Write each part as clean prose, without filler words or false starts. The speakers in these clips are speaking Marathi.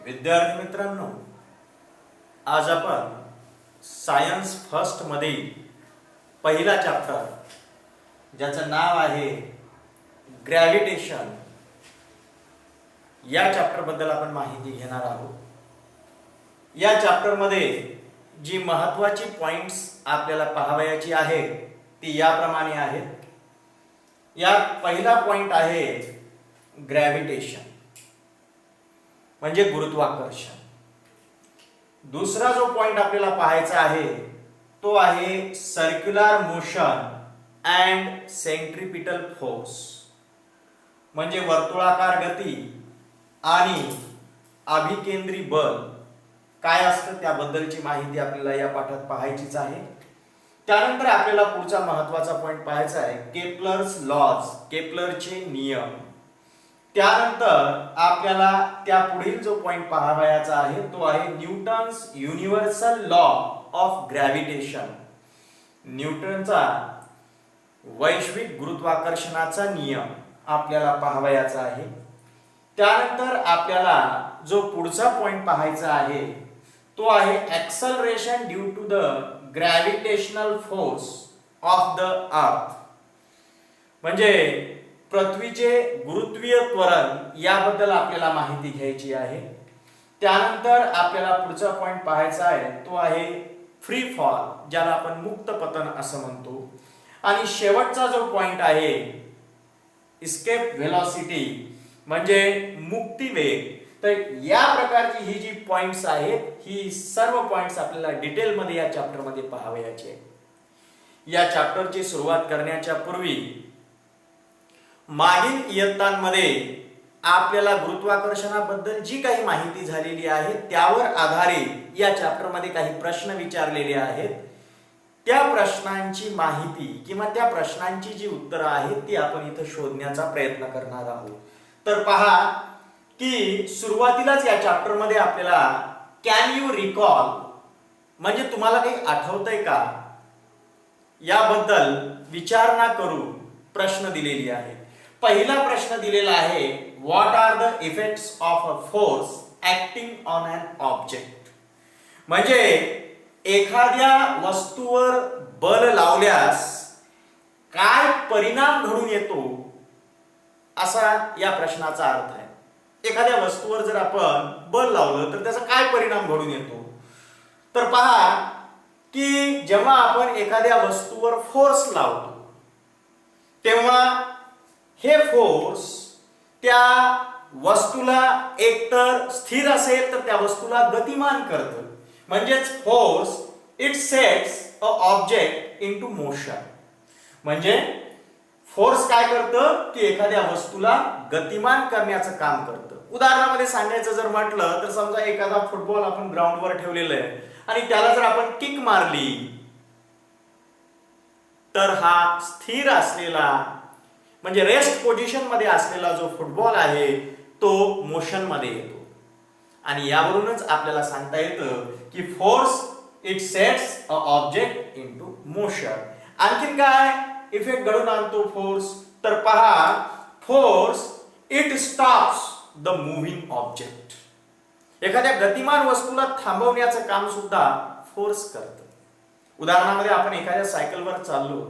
विद्यार्थी मित्रांनो, आज आपण सायन्स फर्स्ट मधील पहिला चॅप्टर ज्याचं नाव आहे ग्रॅव्हिटेशन या चॅप्टर बद्दल आपण माहिती घेणार आहोत. या चॅप्टर मध्ये जी महत्त्वाची पॉइंट्स आपल्याला पाहावयाची आहे ती याप्रमाणे आहेत. यात पहिला पॉइंट आहे ग्रॅव्हिटेशन म्हणजे गुरुत्वाकर्षण. दुसरा जो पॉइंट आपल्याला पाहायचा आहे तो आहे circular motion and centripetal force म्हणजे वर्तुळाकार गती आणि अभिकेंद्री बल काय असतं त्याबद्दलची माहिती आपल्याला या पाठात पाहायचीच आहे. त्यानंतर आपल्याला पुढचा महत्त्वाचा पॉइंट पाहायचा आहे केप्लर्स लॉज, केप्लरचे नियम. त्यानंतर आपल्याला त्या पुढील जो पॉइंट पाहावयाचा आहे तो आहे Newton's universal law of gravitation, न्यूटनचा वैश्विक गुरुत्वाकर्षणाचा नियम आपल्याला पाहावयाचा आहे. त्यानंतर आपल्याला जो पुढचा पॉइंट पाहायचा आहे तो आहे acceleration due to the gravitational force of the earth म्हणजे पृथ्वीचे गुरुत्वीय त्वरण याबद्दल आपल्याला माहिती घ्यायची आहे. त्यानंतर आपल्याला पुढचा पॉइंट पाहायचा आहे तो आहे फ्री फॉल ज्याला आपण मुक्त पतन असं म्हणतो. आणि शेवटचा जो पॉइंट आहे इस्केप व्हेलॉसिटी म्हणजे मुक्ती वेग. तर या प्रकारची ही जी पॉइंट्स आहेत ही सर्व पॉइंट्स आपल्याला डिटेल मध्ये या चॅप्टर मध्ये पाहावयाचे आहेत. या चॅप्टरची सुरुवात करण्याच्या पूर्वी मागील इयत्तांमध्ये आपल्याला गुरुत्वाकर्षणाबद्दल जी काही माहिती झालेली आहे त्यावर आधारित या चॅप्टर मध्ये काही प्रश्न विचारलेले आहेत. त्या प्रश्नांची माहिती किंवा त्या प्रश्नांची जी उत्तरं आहेत ती आपण इथं शोधण्याचा प्रयत्न करणार आहोत. तर पहा की सुरुवातीलाच या चॅप्टर मध्ये आपल्याला कॅन यू रिकॉल म्हणजे तुम्हाला काही आठवतंय का याबद्दल विचारणा करून प्रश्न दिलेली आहे. पहिला प्रश्न दिलेला आहे what are the effects of a force acting on an object म्हणजे एखाद्या वस्तूवर बल लावल्यास काय परिणाम घडून येतो असा या प्रश्नाचा अर्थ आहे. एखाद्या वस्तूवर जर आपण बल लावलं तर त्याचा काय परिणाम घडून येतो. तर पहा की जेव्हा आपण एखाद्या वस्तूवर फोर्स लावतो तेव्हा हे फोर्स त्या वस्तूला एकतर स्थिर असेल तर त्या वस्तूला गतिमान करतं. म्हणजेच force it sets a object into motion म्हणजे फोर्स काय करतं की एखाद्या वस्तूला गतिमान करण्याचं काम करतं. उदाहरणामध्ये सांगायचं जर म्हटलं तर समजा एखादा फुटबॉल आपण ग्राउंडवर ठेवलेला आहे आणि त्याला जर आपण किक मारली तर हा स्थिर असलेला म्हणजे रेस्ट पोझिशन मध्ये असलेला जो फुटबॉल आहे तो मोशन मध्ये येतो. आणि यावरूनच आपल्याला सांगता येतं की force it sets a object into motion. आणखीन काय इफेक्ट घडून आणतो फोर्स तर पहा force it stops the moving object. एखाद्या गतिमान वस्तूला थांबवण्याचं काम सुद्धा फोर्स करतं. उदाहरणामध्ये आपण एखाद्या सायकलवर चाललो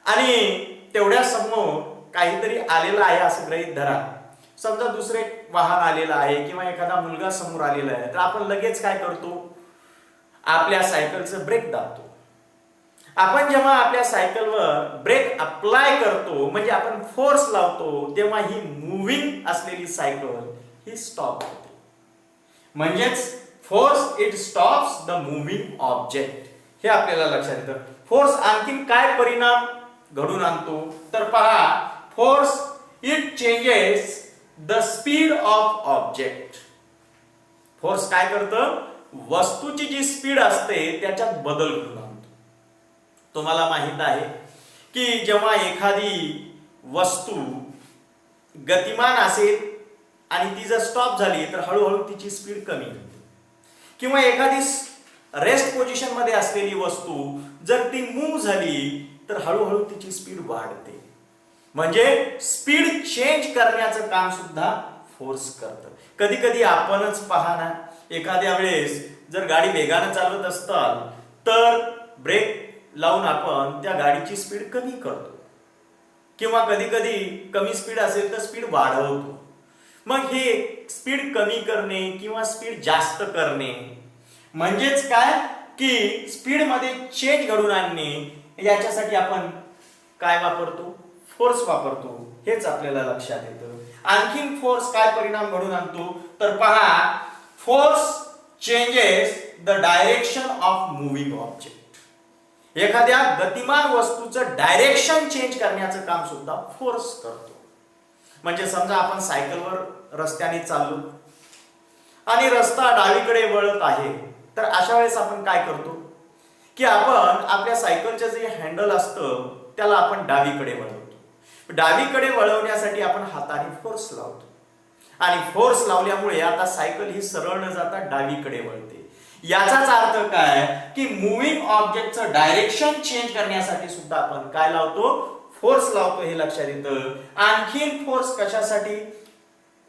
आणि तेवढ्या समोर काहीतरी आलेलं आहे असं गृहीत धरा. समजा दुसरे वाहन आलेलं आहे किंवा एखादा मुलगा समोर आलेला आहे तर आपण लगेच काय करतो आपल्या सायकलचं ब्रेक दाबतो. आपण जेव्हा आपल्या सायकलवर ब्रेक अप्लाय करतो म्हणजे आपण फोर्स लावतो तेव्हा ही मूव्हिंग असलेली सायकल ही स्टॉप होते. म्हणजेच force it stops the moving object हे आपल्याला लक्षात येतं. फोर्स आणखीन काय परिणाम घडून आणतो तर पहा force it changes the speed of object. Force काय करतं वस्तूची जी स्पीड असते त्याच्यात बदल घडून आणतो. तुम्हाला माहित आहे की जेव्हा एखादी वस्तू गतिमान असेल आणि ती जर स्टॉप झाली तर हळूहळू तिची स्पीड कमी होते. किंवा एखादी रेस्ट पोझिशन मध्ये असलेली वस्तू जर ती मूव्ह झाली तर हळूहळू तिची स्पीड वाढते. म्हणजे स्पीड चेंज करण्याचं काम सुद्धा फोर्स करतं. कधी कधी आपणच पहा ना, एखाद्या वेळेस जर गाडी वेगानं चालवत असताल तर ब्रेक लावून आपण त्या गाडीची स्पीड कमी करतो, किंवा कधी कधी कमी स्पीड असेल तर स्पीड वाढवतो. मग हे स्पीड कमी करणे किंवा स्पीड जास्त करणे म्हणजेच काय की स्पीड मध्ये चेंज घडवून आणणे, याच्यासाठी आपण काय वापरतो? फोर्स वापरतो. हेच आपल्याला लक्षात येतं. आणखीन फोर्स काय परिणाम घडवून आणतो तर पहा, force changes the direction of moving object. एखाद्या गतिमान वस्तूचं डायरेक्शन चेंज करण्याचं काम सुद्धा फोर्स करतो. म्हणजे समजा आपण सायकलवर रस्त्याने चाललो आणि रस्ता डावीकडे वळत आहे, तर अशा वेळेस आपण काय करतो की आपण आपल्या सायकलचं जे हँडल असतं त्याला आपण डावीकडे वळवतो. डावीकडे वळवण्यासाठी आपण हाताने फोर्स लावतो, आणि फोर्स लावल्यामुळे आता सायकल ही सरळ न जाता डावीकडे वळते. याचाच अर्थ काय की मुव्हिंग ऑब्जेक्टचं डायरेक्शन चेंज करण्यासाठी सुद्धा आपण काय लावतो? फोर्स लावतो. हे लक्षात येतं. आणखीन फोर्स कशासाठी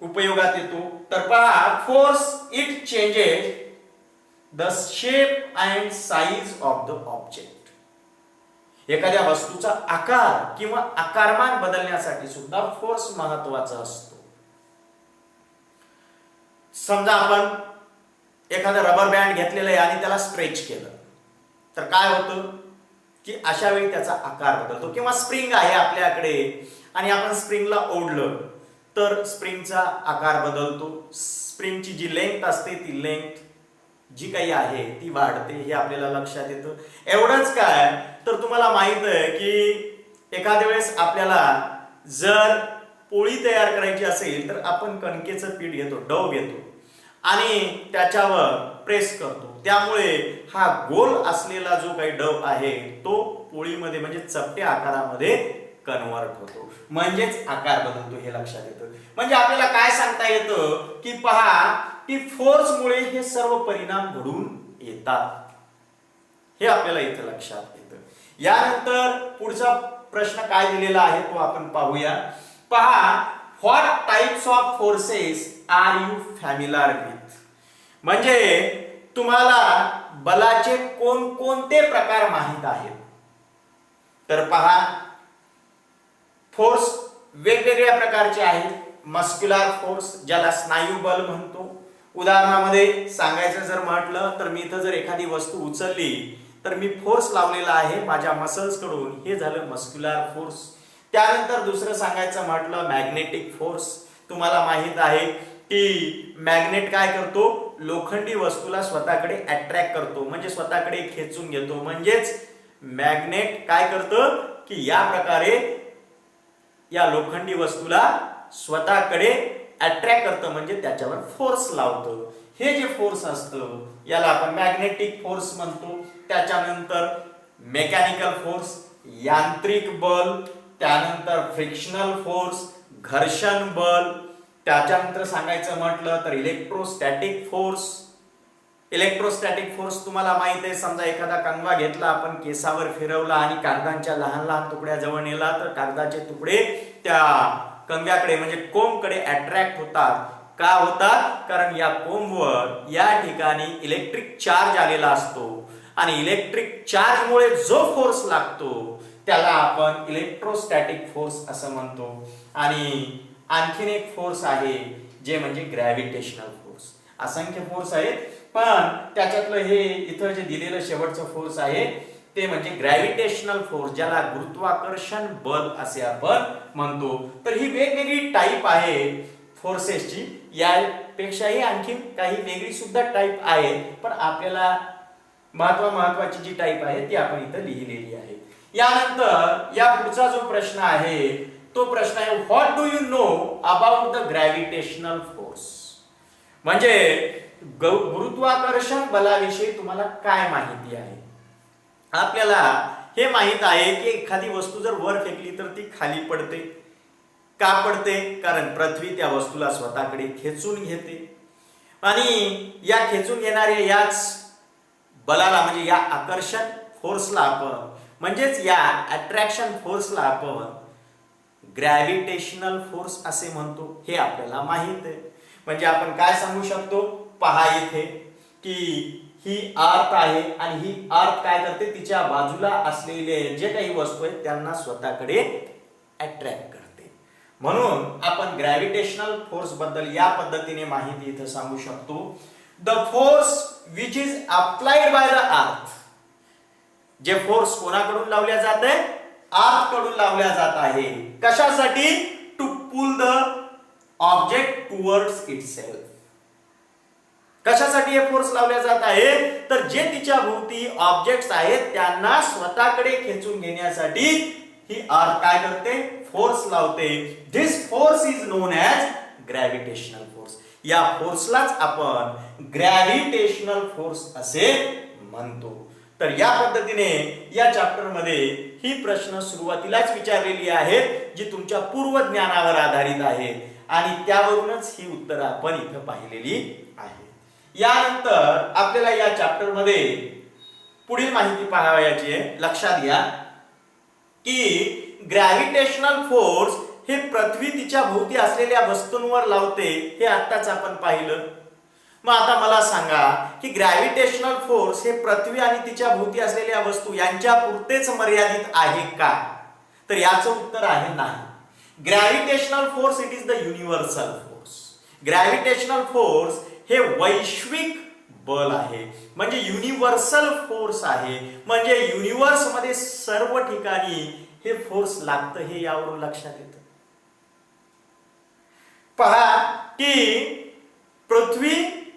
उपयोगात येतो तर पहा, force it changes the shape and size of the object. एखाद्या वस्तूचा आकार किंवा आकारमान बदलण्यासाठी सुद्धा फोर्स महत्वाचा असतो. समजा आपण एखादा रबर बँड घेतलेला आहे आणि त्याला स्ट्रेच केलं तर काय होतं की अशा वेळी त्याचा आकार बदलतो. किंवा स्प्रिंग आहे आपल्याकडे आणि आपण स्प्रिंगला ओढलं तर स्प्रिंगचा आकार बदलतो. स्प्रिंगची जी लेंथ असते ती लेंथ जी काही आहे ती वाढते. हे आपल्याला लक्षात येतं. एवढंच काय तर तुम्हाला माहित आहे की एखाद्या वेळेस आपल्याला जर पोळी तयार करायची असेल तर आपण कणकेचं पीठ घेतो, डव घेतो आणि त्याच्यावर प्रेस करतो. त्यामुळे हा गोल असलेला जो काही डव आहे तो पोळीमध्ये म्हणजे चपट्या आकारामध्ये कन्वर्ट होतो, म्हणजेच आकार बदलतो. हे लक्षात येतं. म्हणजे आपल्याला काय सांगता येतं की पहा की फोर्समुळे हे सर्व परिणाम घडून येतात. हे आपल्याला इथे लक्षात येतं. यानंतर पुढचा प्रश्न काय दिलेला आहे तो आपण पाहूया. पहा, what types of forces are you familiar with. म्हणजे तुम्हाला बलाचे कोणकोणते प्रकार माहित आहेत. तर पहा, फोर्स वेगवेगळ्या प्रकारचे आहेत. मस्क्युलर फोर्स ज्याला स्नायू बल म्हणतो. उदाहरणामध्ये सांगायचं जर म्हटलं तर मी इथं जर एखादी वस्तू उचलली तर मी फोर्स लावलेला आहे माझ्या मसल्स कडून, हे झालं मस्क्युलर फोर्स. त्यानंतर दुसरं सांगायचं म्हटलं मॅग्नेटिक फोर्स. तुम्हाला माहित आहे की मॅग्नेट काय करतो? लोखंडी वस्तूला स्वतःकडे अट्रॅक्ट करतो, म्हणजे स्वतःकडे खेचून घेतो. म्हणजेच मॅग्नेट काय करतं की या प्रकारे या लोखंडी वस्तूला स्वतःकडे अट्रॅक्ट करतं, म्हणजे त्याच्यावर फोर्स लावतं. हे जे फोर्स असतं याला आपण मॅग्नेटिक फोर्स म्हणतो. त्याच्यानंतर मेकॅनिकल फोर्स, यांत्रिक बल, त्यानंतर फ्रिक्शनल फोर्स, घर्षण बल, त्याच्यानंतर सांगायचं म्हटलं तर इलेक्ट्रोस्टॅटिक फोर्स. इलेक्ट्रोस्टॅटिक फोर्स तुम्हाला माहित आहे, समजा एखादा कंगवा घेतला आपण, केसावर फिरवला आणि कागदांच्या लहान लहान तुकड्या जवळ नेला तर कागदाचे तुकडे त्या कंगव्याकडे म्हणजे कोंबकडे अट्रॅक्ट होतात. का होतात? कारण या कोंबवर या ठिकाणी इलेक्ट्रिक चार्ज आलेला असतो आणि इलेक्ट्रिक चार्जमुळे जो फोर्स लागतो त्याला आपण इलेक्ट्रोस्टॅटिक फोर्स असं म्हणतो. आणि आणखीन एक फोर्स आहे जे म्हणजे ग्रॅव्हिटेशनल फोर्स. असंख्य फोर्स आहेत पण त्याच्यातलं हे इथं जे दिलेलं शेवटचं फोर्स आहे ते म्हणजे ग्रॅव्हिटेशनल फोर्स, ज्याला गुरुत्वाकर्षण बल असे आपण म्हणतो. तर ही वेगवेगळी टाईप आहे फोर्सेसची. यापेक्षाही आणखीन काही वेगळी सुद्धा टाईप आहे, पण आपल्याला महत्वाची जी टाईप आहे ती आपण इथं लिहिलेली आहे. यानंतर या पुढचा जो प्रश्न आहे तो प्रश्न आहे, what do you know about the gravitational force. म्हणजे गुरुत्वाकर्षण बलाविषयी तुम्हाला काय माहिती आहे. आपल्याला हे माहित आहे की एखादी वस्तू जर वर फेकली तर ती खाली पडते. का पडते? कारण पृथ्वी त्या वस्तूला स्वतःकडे खेचून घेते आणि या खेचून घेणाऱ्या याच बलाला म्हणजे या आकर्षण फोर्सला आपण म्हणजेच या अट्रॅक्शन फोर्सला आपण ग्रॅव्हिटेशनल फोर्स असे म्हणतो. हे आपल्याला माहित आहे. म्हणजे आपण काय सांगू शकतो, पहा इथे की ही अर्थ आहे आणि ही अर्थ काय करते, तिच्या बाजूला असलेले जे काही वस्तू आहेत त्यांना स्वतःकडे अट्रॅक्ट करते. म्हणून आपण ग्रॅव्हिटेशनल फोर्स बद्दल या पद्धतीने माहिती इथे सांगू शकतो. The force which is applied by the earth. जे फोर्स कोणाकडून लावल्या जात आहे, अर्थ कडून लावल्या जात आहे. कशासाठी, to pull the object towards itself. कशासाठी हे फोर्स लावल्या जात आहे, तर जे तिच्या भोवती ऑब्जेक्ट्स आहेत त्यांना स्वतःकडे खेचून घेण्यासाठी ही अर्थ काय करते, फोर्स लावते. This force is known as gravitational force. या फोर्सलाच आपण ग्रॅव्हिटेशनल फोर्स असे म्हणतो. तर या पद्धतीने या चॅप्टर मध्ये ही प्रश्न सुरुवातीलाच विचारलेली आहेत जी तुमच्या पूर्व ज्ञानावर आधारित आहे आणि त्यावरूनच ही उत्तरं आपण इथं पाहिलेली आहे. यानंतर आपल्याला या चॅप्टर मध्ये पुढील माहिती पाहावयाची आहे. लक्षात घ्या की ग्रॅव्हिटेशनल फोर्स हे पृथ्वी तिच्या भोवती असलेल्या वस्तूंवर लावते, हे आत्ताच आपण पाहिलं. मग आता मला सांगा की ग्रॅव्हिटेशनल फोर्स हे पृथ्वी आणि तिच्या भोवती असलेल्या वस्तू यांच्या पुरतेच मर्यादित आहे का, तर याचं उत्तर आहे नाही. Gravitational force it is the universal force. Gravitational force हे वैश्विक बल आहे, म्हणजे युनिव्हर्सल फोर्स आहे. म्हणजे युनिव्हर्स मध्ये सर्व ठिकाणी हे फोर्स लागतं, हे यावरून लक्षात येतं. पहा की पृथ्वी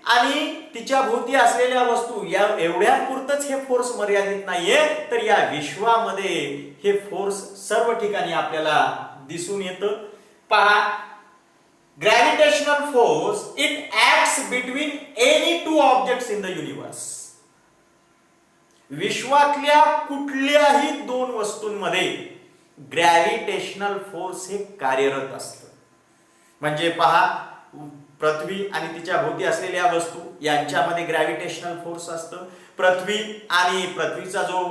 आणि तिच्या भोवती असलेल्या वस्तू या एवढ्यापुरतच हे फोर्स मर्यादित नाहीये, तर या विश्वामध्ये हे फोर्स सर्व ठिकाणी आपल्याला दिसून येतं. पहा, gravitational force it acts between any two objects in the universe. विश्वातल्या कुठल्याही दोन वस्तूंमध्ये ग्रॅव्हिटेशनल फोर्स हे कार्यरत असतं. म्हणजे पहा, पृथ्वी आणि तिच्या भोवती असलेल्या वस्तू यांच्यामध्ये ग्रॅव्हिटेशनल फोर्स असतं. पृथ्वी आणि पृथ्वीचा जो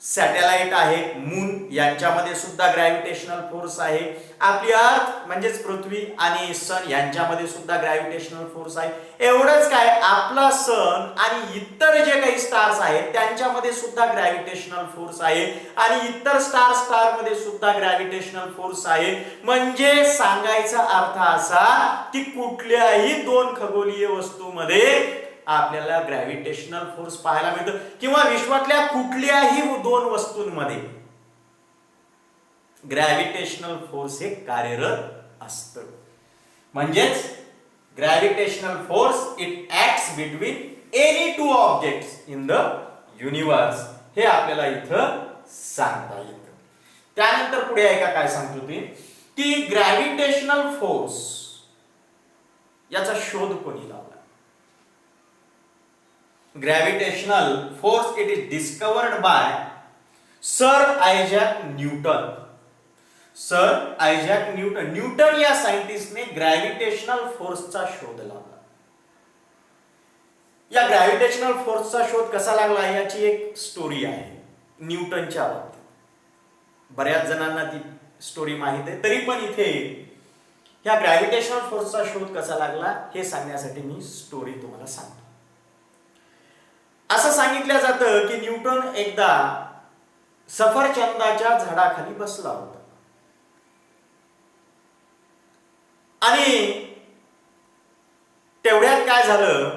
सॅटेलाइट आहे मून यांच्यामध्ये सुद्धा ग्रॅव्हिटेशनल फोर्स आहे. आपली अर्थ म्हणजेच पृथ्वी आणि सन यांच्यामध्ये सुद्धा ग्रॅव्हिटेशनल फोर्स आहे. एवढंच काय, आपला सन आणि इतर जे काही स्टार्स आहेत त्यांच्यामध्ये सुद्धा ग्रॅव्हिटेशनल फोर्स आहे आणि इतर स्टार मध्ये सुद्धा ग्रॅव्हिटेशनल फोर्स आहे. म्हणजे सांगायचा अर्थ असा की कुठल्याही दोन खगोलीय वस्तूमध्ये आपल्याला ग्रॅव्हिटेशनल फोर्स पाहायला मिळतं, किंवा विश्वातल्या कुठल्याही दोन वस्तूंमध्ये ग्रॅव्हिटेशनल फोर्स हे कार्यरत असतं. म्हणजेच gravitational force it acts between any two objects in the universe, हे आपल्याला इथं सांगता येतं. त्यानंतर पुढे ऐका काय सांगतो ते की ग्रॅव्हिटेशनल फोर्स याचा शोध कोणी लावला. Gravitational force it is discovered by sir Isaac Newton. Sir Isaac Newton, Newton या सायंटिस्टने ग्रॅव्हिटेशनल फोर्सचा शोध लावला. या ग्रॅव्हिटेशनल फोर्सचा शोध कसा लागला याची एक स्टोरी आहे न्यूटनच्या बाबतीत. बऱ्याच जणांना ती स्टोरी माहित आहे, तरी पण इथे या ग्रॅव्हिटेशनल फोर्सचा शोध कसा लागला हे सांगण्यासाठी मी स्टोरी तुम्हाला सांगतो. असं सांगितलं जातं की न्यूटन एकदा सफरचंदाच्या झाडाखाली बसला होता आणि तेवढ्यात काय झालं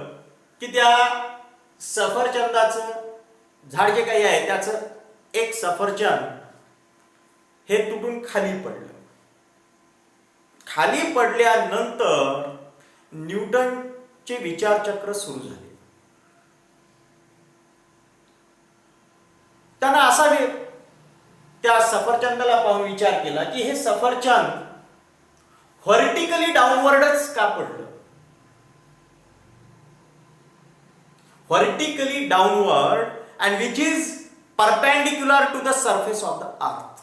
की त्या सफरचंदाचं झाड जे काही आहे त्याचं एक सफरचंद हे तुटून खाली पडलं. खाली पडल्यानंतर न्यूटनचे विचारचक्र सुरू झाले. त्यांना असा त्या सफरचंदाला पाहून विचार केला की हे सफरचंद व्हर्टिकली डाऊनवर्डच का पडलं. Vertically downward and which is perpendicular to the surface of the earth.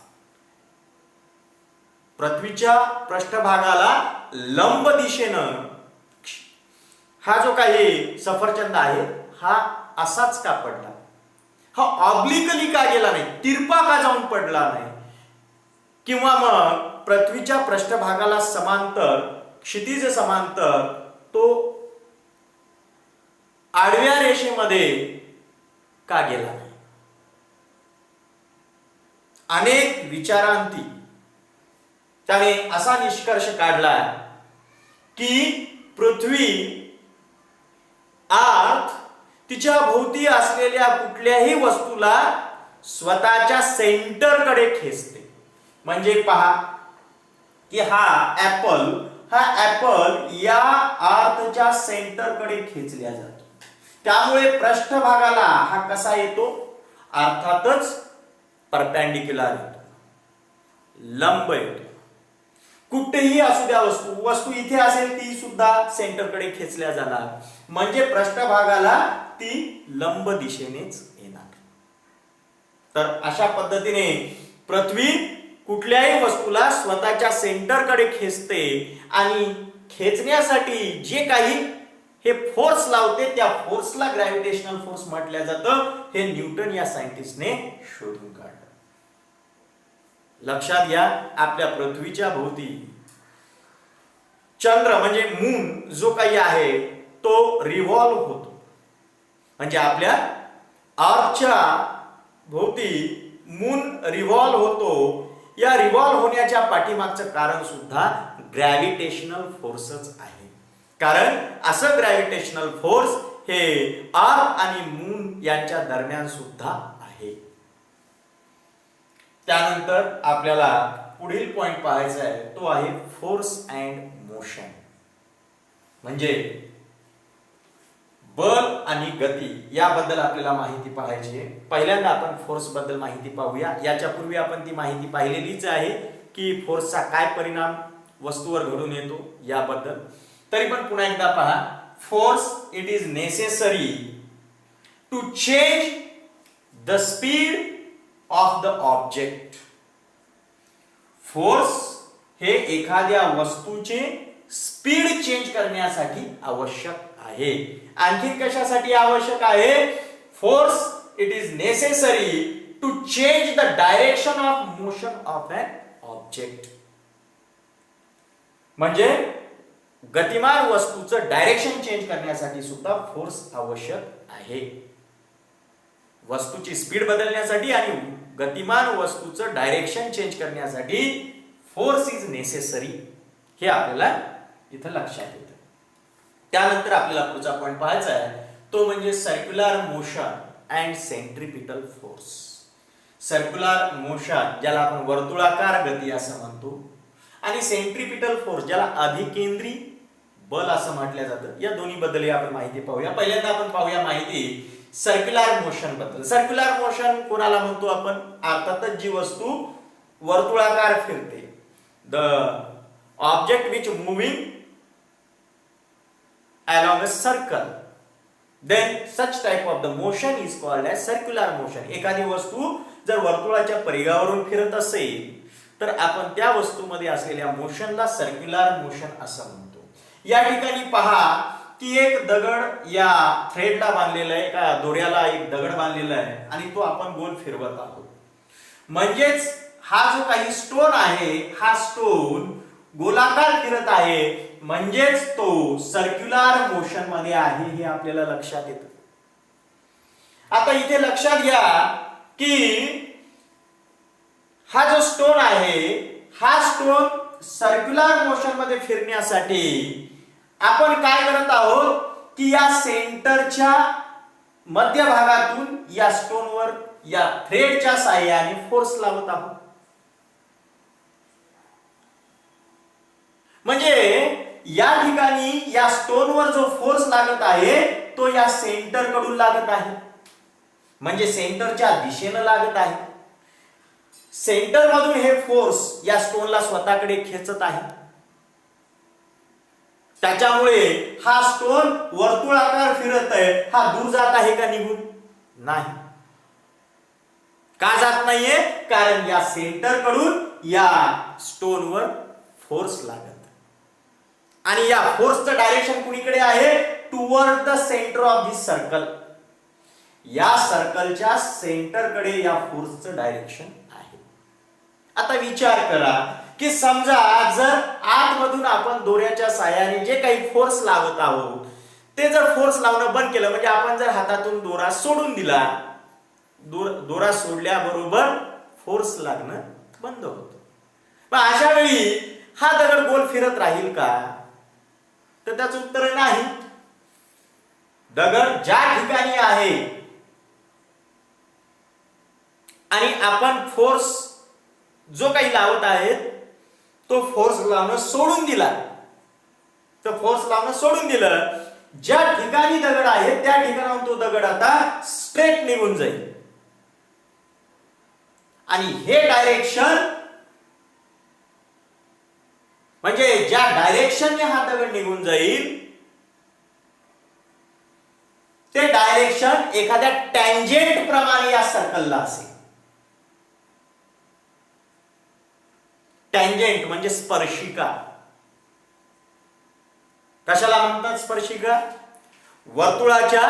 पृथ्वीच्या पृष्ठभागाला लंब दिशेनं हा जो काही सफरचंद आहे हा असाच का पडला. हा ऑब्लिकली का गेला नाही, तिरपा का जाऊन पडला नाही, किंवा मग पृथ्वीच्या पृष्ठभागाला समांतर क्षितिज समांतर तो आडव्या रेषेमध्ये का गेला नाही? अनेक विचारांती त्याने असा निष्कर्ष काढला की पृथ्वी अर्थ तिच्या भोवती असलेल्या कुठल्याही वस्तूला स्वतःच्या सेंटरकडे खेचते. म्हणजे पहा की हा ऍपल या अर्थच्या सेंटरकडे खेचल्या जातो. त्यामुळे पृष्ठभागाला हा कसा येतो? अर्थातच परपेंडिक्युलर येतो, लंब येतो. कुठेही असू द्या वस्तू इथे असेल ती सुद्धा सेंटरकडे खेचल्या जाणार, म्हणजे पृष्ठभागाला ती लंब दिशेनेच येणार. तर अशा पद्धतीने पृथ्वी कुठल्याही वस्तूला स्वतःच्या सेंटरकडे खेचते आणि खेचण्यासाठी जे काही हे फोर्स लावते त्या फोर्सला ग्रॅव्हिटेशनल फोर्स म्हटलं जातं. हे न्यूटन या सायंटिस्टने शोधून काढलं. लक्षात घ्या, आपल्या पृथ्वीच्या भोवती चंद्र म्हणजे मून जो काही आहे तो रिव्हॉल्व होतो. म्हणजे आपल्या अर्थच्या भोवती मून रिव्हॉल्व होतो. या रिव्हॉल्व होण्याच्या पाठीमागचं कारण सुद्धा ग्रॅव्हिटेशनल फोर्सच आहे. कारण असं ग्रॅव्हिटेशनल फोर्स हे अर्थ आणि मून यांच्या दरम्यान सुद्धा आहे. त्यानंतर आपल्याला पुढील पॉइंट पाहायचा आहे, तो आहे फोर्स अँड मोशन. म्हणजे बल आणि गती याबद्दल आपल्याला माहिती पाहायची आहे. पहिल्यांदा आपण फोर्स बद्दल माहिती पाहूया. याच्या पूर्वी आपण ती माहिती पाहिलेलीच आहे की फोर्सचा काय परिणाम वस्तूवर घडून येतो याबद्दल. तरी पण पुन्हा एकदा पहा, force it is necessary to change the speed of the object. Force हे एखाद्या वस्तूचे स्पीड चेंज करण्यासाठी आवश्यक आहे. आणखी कशासाठी आवश्यक आहे? Force it is necessary to change the direction of motion of an object. म्हणजे गतिमान वस्तूचं डायरेक्शन चेंज करण्यासाठी सुद्धा फोर्स आवश्यक आहे. वस्तूची स्पीड बदलण्यासाठी आणि गतिमान वस्तूचं डायरेक्शन चेंज करण्यासाठी फोर्स इज नेसेसरी, हे आपल्याला इथं लक्षात येतं. त्यानंतर आपल्याला पुढचा पॉइंट पाहायचा आहे, तो म्हणजे circular motion and centripetal force. Circular motion ज्याला आपण वर्तुळाकार गती असं म्हणतो, आणि सेंट्रिपिटल फोर्स ज्याला अधिकेंद्री बल असं म्हटलं जातं. या दोन्ही बद्दल आपण माहिती पाहूया. पहिल्यांदा आपण पाहूया माहिती सर्क्युलर मोशन बद्दल. सर्क्युलर मोशन कोणाला म्हणतो आपण? अर्थातच जी वस्तू वर्तुळाकार फिरते. The object which moving along a circle, then such type of the motion is called as circular motion. एखादी वस्तू जर वर्तुळाच्या परिघावरून फिरत असेल तर आपण त्या वस्तूमध्ये असलेल्या मोशनला सर्क्युलर मोशन असं म्हणतो. या ठिकाणी पहा की एक दगड या थ्रेडला बांधलेला आहे, का दोऱ्याला एक दगड बांधलेला आहे आणि तो आपण गोल फिरवत आहोत. म्हणजेच हा जो काही स्टोन आहे हा स्टोन गोलाकार फिरत आहे, म्हणजेच तो सर्क्युलर मोशन मध्ये आहे, हे आपल्याला लक्षात येतं. आता इथे लक्षात घ्या की हा जो स्टोन आहे हा स्टोन सर्क्युलर मोशन मध्ये फिरण्यासाठी आपण काय करत आहोत की या सेंटरच्या मध्यभागातून या स्टोनवर या थ्रेडच्या साहाय्याने फोर्स लावत आहोत. म्हणजे या ठिकाणी या स्टोनवर जो फोर्स लागत आहे तो या सेंटर कडून लागत आहे, म्हणजे सेंटरच्या दिशेने लागत आहे. सेंटर मधून हे फोर्स या स्टोनला स्वतःकडे खेचत आहे. त्याच्यामुळे हा स्टोन वर्तुळाकार फिरत आहे, हा दूर जात आहे का निघून? नाही. का जात नाहीये? कारण या सेंटर कडून या स्टोनवर फोर्स लागत आणि या फोर्सचं डायरेक्शन कुणीकडे आहे? Toward the centre of this circle. या सर्कलच्या सेंटरकडे या फोर्सचं डायरेक्शन आहे. आता विचार करा की समजा जर आतमधून आपण दोऱ्याच्या साहाय्याने जे काही फोर्स लावत आहोत ते जर फोर्स लावणं बंद केलं, म्हणजे आपण जर हातातून दोरा सोडून दिला, दोरा सोडल्याबरोबर फोर्स लागणं बंद होतं. पण अशा वेळी हा दगड गोल फिरत राहील का? तर त्याचं उत्तर नाही. दगड ज्या ठिकाणी आहे आणि आपण फोर्स जो काही लावत आहेत तो फोर्स लावणं सोडून दिला, तर फोर्स लावणं सोडून दिलं, ज्या ठिकाणी दगड आहे त्या ठिकाणाहून तो दगड आता स्ट्रेट निघून जाईल. आणि हे डायरेक्शन म्हणजे ज्या डायरेक्शनने हा दगड निघून जाईल ते डायरेक्शन एखाद्या टँजेंट प्रमाणे या सर्कलला असेल. टँजेंट म्हणजे स्पर्शिका. कशाला म्हणतात स्पर्शिका? वर्तुळाच्या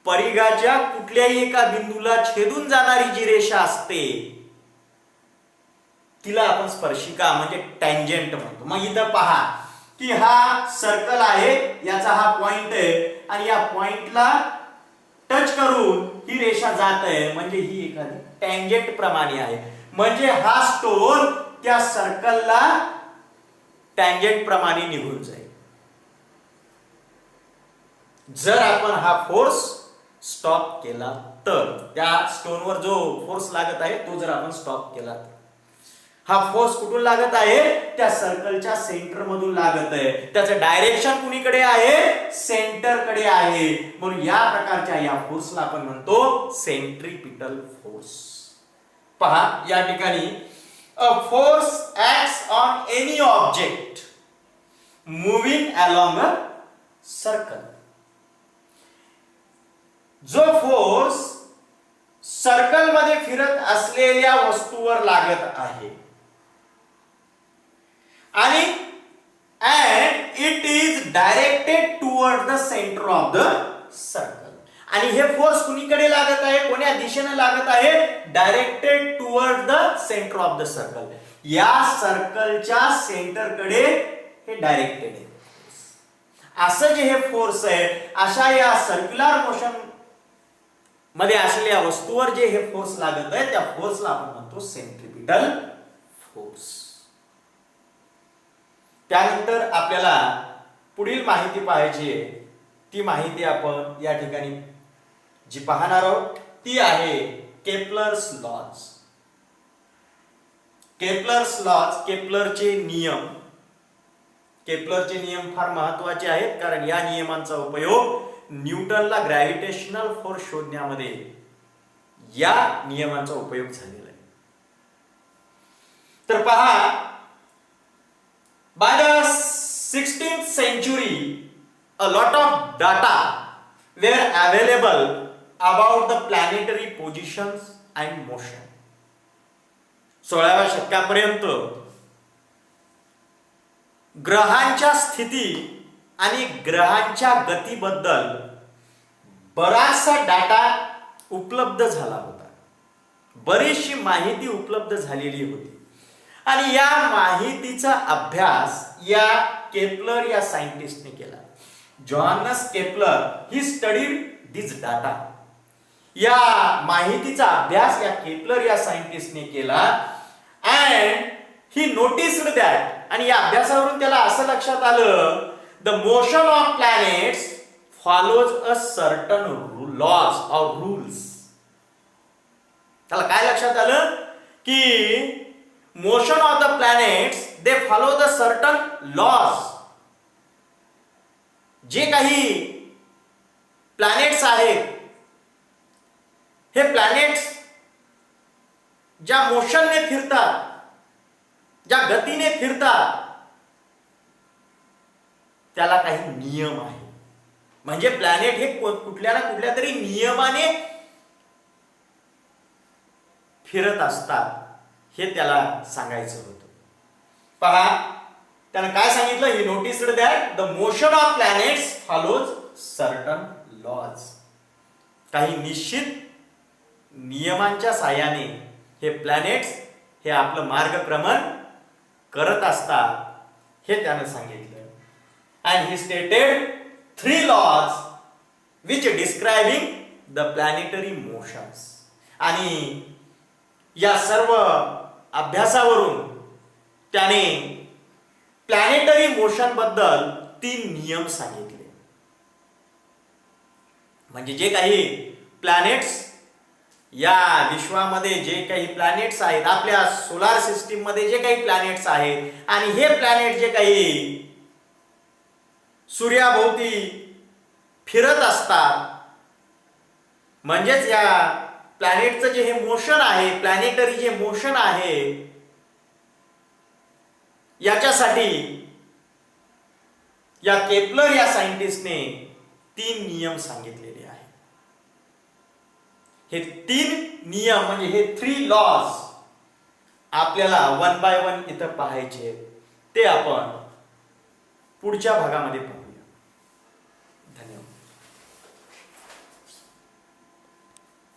परिघाच्या कुठल्याही एका बिंदूला छेदून जाणारी जी रेषा असते तिला आपण स्पर्शिका म्हणजे टँजेंट म्हणतो. मग इथं पहा की हा सर्कल आहे, याचा हा पॉइंट आहे आणि या पॉइंटला टच करून ही रेषा जात आहे, म्हणजे ही एखादी टँजेंट प्रमाणे आहे. म्हणजे हा स्टोन त्या सर्कलला टँजेंट प्रमाणे निघून जाईल. जर आपण हा फोर्स स्टॉप केला तर, त्या स्टोनवर जो फोर्स लागत आहे तो जर आपण स्टॉप केला तर, हा फोर्स कुठून लागत आहे? त्या सर्कलच्या सेंटर मधून लागत आहे. त्याचं डायरेक्शन कुणीकडे आहे? सेंटर कडे आहे. म्हणून या प्रकारच्या या फोर्सला आपण म्हणतो सेंट्रीपिटल फोर्स. पहा या ठिकाणी a force acts on any object moving along a circle. जो फोर्स सर्कल मध्ये फिरत असलेल्या वस्तूवर लागत आहे आणि and it is directed toward the center of the circle. आणि हे फोर्स कुणीकडे लागत आहे? कोण्या दिशेने लागत आहे? Directed toward the centre of the circle. या सर्कलच्या सेंटर कडे हे डायरेक्टेड आहे. असं जे हे फोर्स आहे, अशा या सर्क्युलर मोशन मध्ये असलेल्या वस्तूवर जे हे फोर्स लागत आहे त्या फोर्सला आपण म्हणतो सेंट्रीपिटल फोर्स. त्यानंतर आपल्याला पुढील माहिती पाहिजे, ती माहिती आपण या ठिकाणी जी पाहणार आहोत ती आहे केपलर्स लॉज. केपलर्स लॉज, केपलरचे नियम. केपलरचे नियम फार महत्त्वाचे आहेत, कारण या नियमांचा उपयोग न्यूटनला ग्रॅव्हिटेशनल फोर्स शोधण्यामध्ये या नियमांचा उपयोग झालेला आहे. तर पहा, by the 16th century a lot of data were available about the planetary positions and motion. 16व्या शतकापर्यंत ग्रहांच्या स्थिती आणि ग्रहांच्या गतीबद्दल बराचसा डाटा उपलब्ध झाला होता. बरीचशी माहिती उपलब्ध झालेली होती आणि या माहितीचा अभ्यास या केपलर या सायंटिस्टने केला. Johannes Kepler he studied this data. या माहितीचा अभ्यास या केपलर या सायंटिस्टने केला अँड ही नोटिस्ड दॅट, आणि या अभ्यासावरून त्याला असं लक्षात आलं the motion of planets follows a certain laws or rules. त्याला काय लक्षात आलं की motion of the planets they follow the certain laws. जे काही प्लॅनेट्स आहेत हे प्लॅनेट्स ज्या मोशनने फिरतात, ज्या गतीने फिरतात, त्याला काही नियम आहे. म्हणजे प्लॅनेट हे कुठल्या ना कुठल्या तरी नियमाने फिरत असतात, हे त्याला सांगायचं होतं. पहा त्यानं काय सांगितलं, he noticed that the motion of planets follows certain laws. काही निश्चित नियमांच्या साहाय्याने हे प्लॅनेट्स हे आपलं मार्गक्रमण करत असतात हे त्यानं सांगितलं. And he stated 3 laws which describing the planetary motions. आणि या सर्व अभ्यासावरून त्याने प्लॅनेटरी मोशन बद्दल 3 नियम सांगितले. म्हणजे जे काही प्लॅनेट्स या विश्वामध्ये जे काही प्लॅनेट्स आहेत, आपल्या सोलार सिस्टीम मध्ये जे काही प्लॅनेट्स आहेत, आणि हे प्लॅनेट जे काही सूर्याभोवती फिरत असतात, म्हणजेच या प्लॅनेटचं जे हे मोशन आहे, प्लॅनेटरी जे मोशन आहे, याच्यासाठी या केपलर या सायंटिस्टने 3 नियम सांगितलेले आहेत. हे 3 नियम म्हणजे हे 3 लॉज आपल्याला 1 बाय 1 इथं पाहायचे. ते आपण पुढच्या भागामध्ये पाहू.